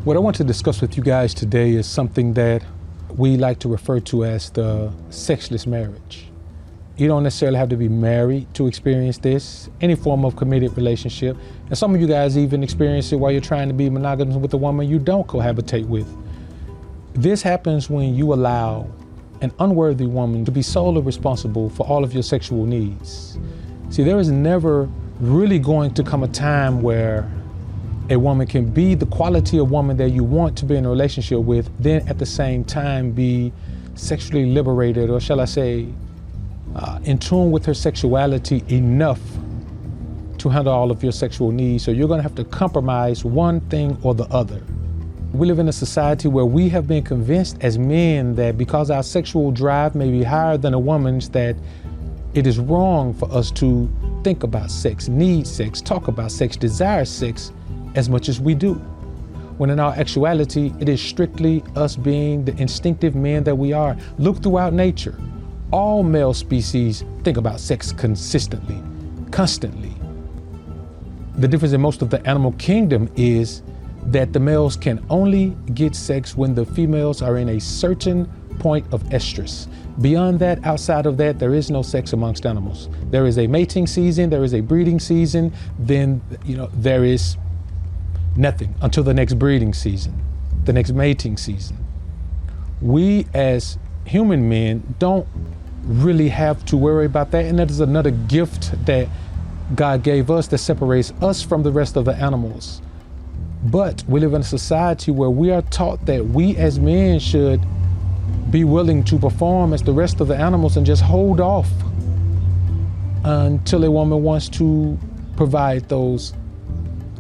What I want to discuss with you guys today is something that we like to refer to as the sexless marriage. You don't necessarily have to be married to experience this, any form of committed relationship. And some of you guys even experience it while you're trying to be monogamous with a woman you don't cohabitate with. This happens when you allow an unworthy woman to be solely responsible for all of your sexual needs. See, there is never really going to come a time where a woman can be the quality of woman that you want to be in a relationship with, then at the same time be sexually liberated, or shall I say, in tune with her sexuality enough to handle all of your sexual needs. So you're gonna have to compromise one thing or the other. We live in a society where we have been convinced as men that because our sexual drive may be higher than a woman's, that it is wrong for us to think about sex, need sex, talk about sex, desire sex as much as we do. When in our actuality, it is strictly us being the instinctive men that we are. Look throughout nature. All male species think about sex consistently, constantly. The difference in most of the animal kingdom is that the males can only get sex when the females are in a certain point of estrus. Beyond that, outside of that, there is no sex amongst animals. There is a mating season, there is a breeding season, then there is nothing until the next breeding season, the next mating season. We as human men don't really have to worry about that, and that is another gift that God gave us that separates us from the rest of the animals. But we live in a society where we are taught that we as men should be willing to perform as the rest of the animals and just hold off until a woman wants to provide those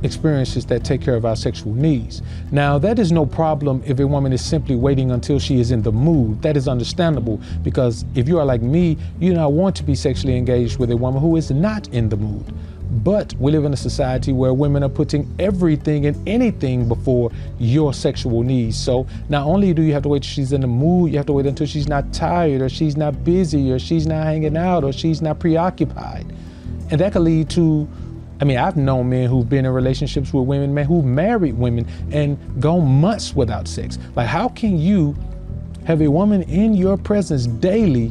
experiences that take care of our sexual needs. Now, that is no problem if a woman is simply waiting until she is in the mood. That is understandable, because if you are like me, you do not want to be sexually engaged with a woman who is not in the mood. But we live in a society where women are putting everything and anything before your sexual needs. So not only do you have to wait till she's in the mood, you have to wait until she's not tired, or she's not busy, or she's not hanging out, or she's not preoccupied. And that could lead to, I've known men who've been in relationships with women, men who've married women and gone months without sex. Like, how can you have a woman in your presence daily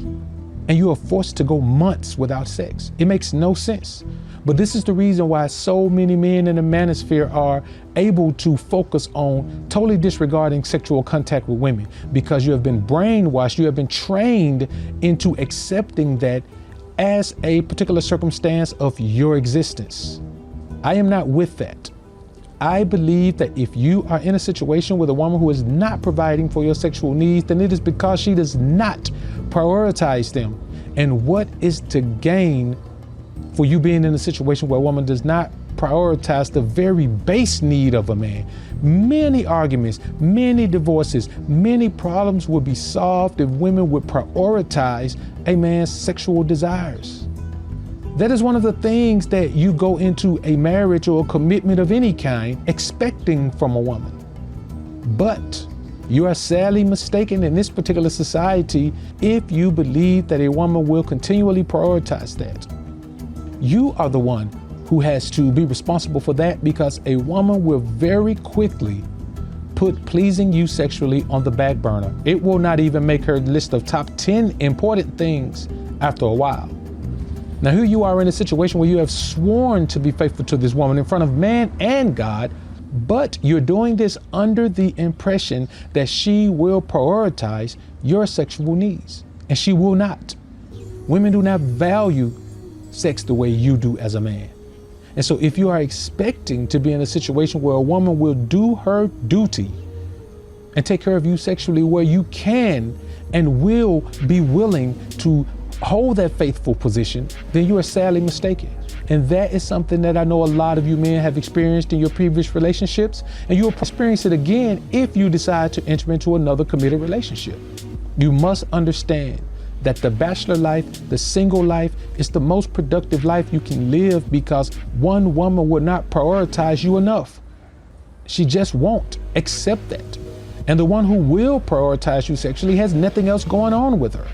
and you are forced to go months without sex? It makes no sense. But this is the reason why so many men in the manosphere are able to focus on totally disregarding sexual contact with women, because you have been brainwashed, you have been trained into accepting that as a particular circumstance of your existence. I am not with that. I believe that if you are in a situation with a woman who is not providing for your sexual needs, then it is because she does not prioritize them. And what is to gain for you being in a situation where a woman does not prioritize the very base need of a man? Many arguments, many divorces, many problems would be solved if women would prioritize a man's sexual desires. That is one of the things that you go into a marriage or a commitment of any kind expecting from a woman. But you are sadly mistaken in this particular society if you believe that a woman will continually prioritize that. You are the one who has to be responsible for that, because a woman will very quickly put pleasing you sexually on the back burner. It will not even make her list of top 10 important things after a while. Now, here you are in a situation where you have sworn to be faithful to this woman in front of man and God, but you're doing this under the impression that she will prioritize your sexual needs, and she will not. Women do not value sex the way you do as a man. And so if you are expecting to be in a situation where a woman will do her duty and take care of you sexually, where you can and will be willing to hold that faithful position, then you are sadly mistaken. And that is something that I know a lot of you men have experienced in your previous relationships, and you will experience it again if you decide to enter into another committed relationship. You must understand that the bachelor life, the single life, is the most productive life you can live, because one woman will not prioritize you enough. She just won't. Accept that. And the one who will prioritize you sexually has nothing else going on with her.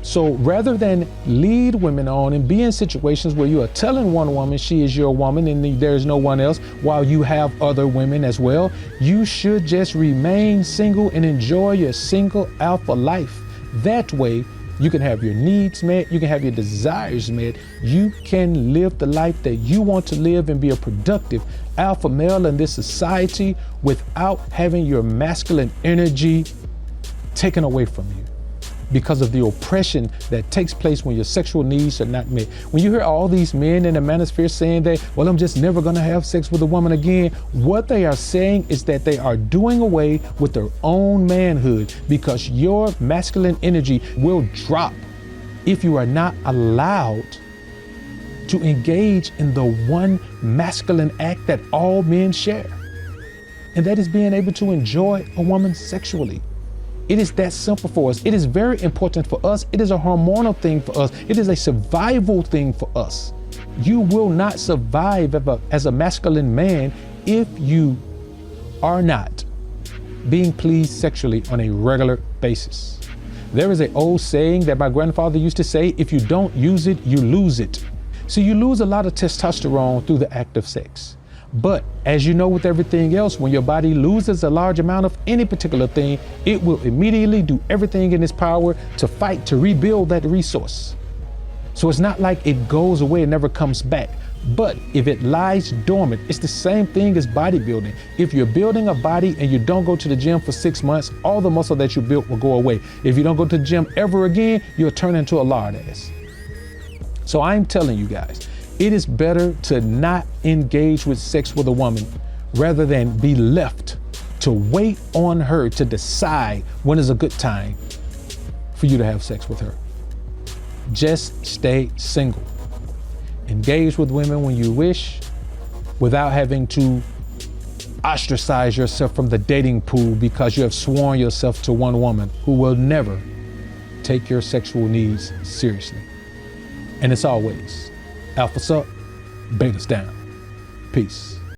So rather than lead women on and be in situations where you are telling one woman she is your woman and there's no one else, while you have other women as well, you should just remain single and enjoy your single alpha life. That way, you can have your needs met, you can have your desires met, you can live the life that you want to live and be a productive alpha male in this society without having your masculine energy taken away from you because of the oppression that takes place when your sexual needs are not met. When you hear all these men in the manosphere saying that, well, I'm just never gonna have sex with a woman again, what they are saying is that they are doing away with their own manhood, because your masculine energy will drop if you are not allowed to engage in the one masculine act that all men share. And that is being able to enjoy a woman sexually. It is that simple for us. It is very important for us. It is a hormonal thing for us. It is a survival thing for us. You will not survive as a masculine man if you are not being pleased sexually on a regular basis. There is an old saying that my grandfather used to say, if you don't use it, you lose it. So you lose a lot of testosterone through the act of sex. But as you know with everything else, when your body loses a large amount of any particular thing, it will immediately do everything in its power to fight to rebuild that resource. So it's not like it goes away and never comes back. But if it lies dormant, it's the same thing as bodybuilding. If you're building a body and you don't go to the gym for 6 months, all the muscle that you built will go away. If you don't go to the gym ever again, you'll turn into a lard ass. So I'm telling you guys, it is better to not engage with sex with a woman rather than be left to wait on her to decide when is a good time for you to have sex with her. Just stay single. Engage with women when you wish without having to ostracize yourself from the dating pool because you have sworn yourself to one woman who will never take your sexual needs seriously. And it's always alphas up, betas down. Peace.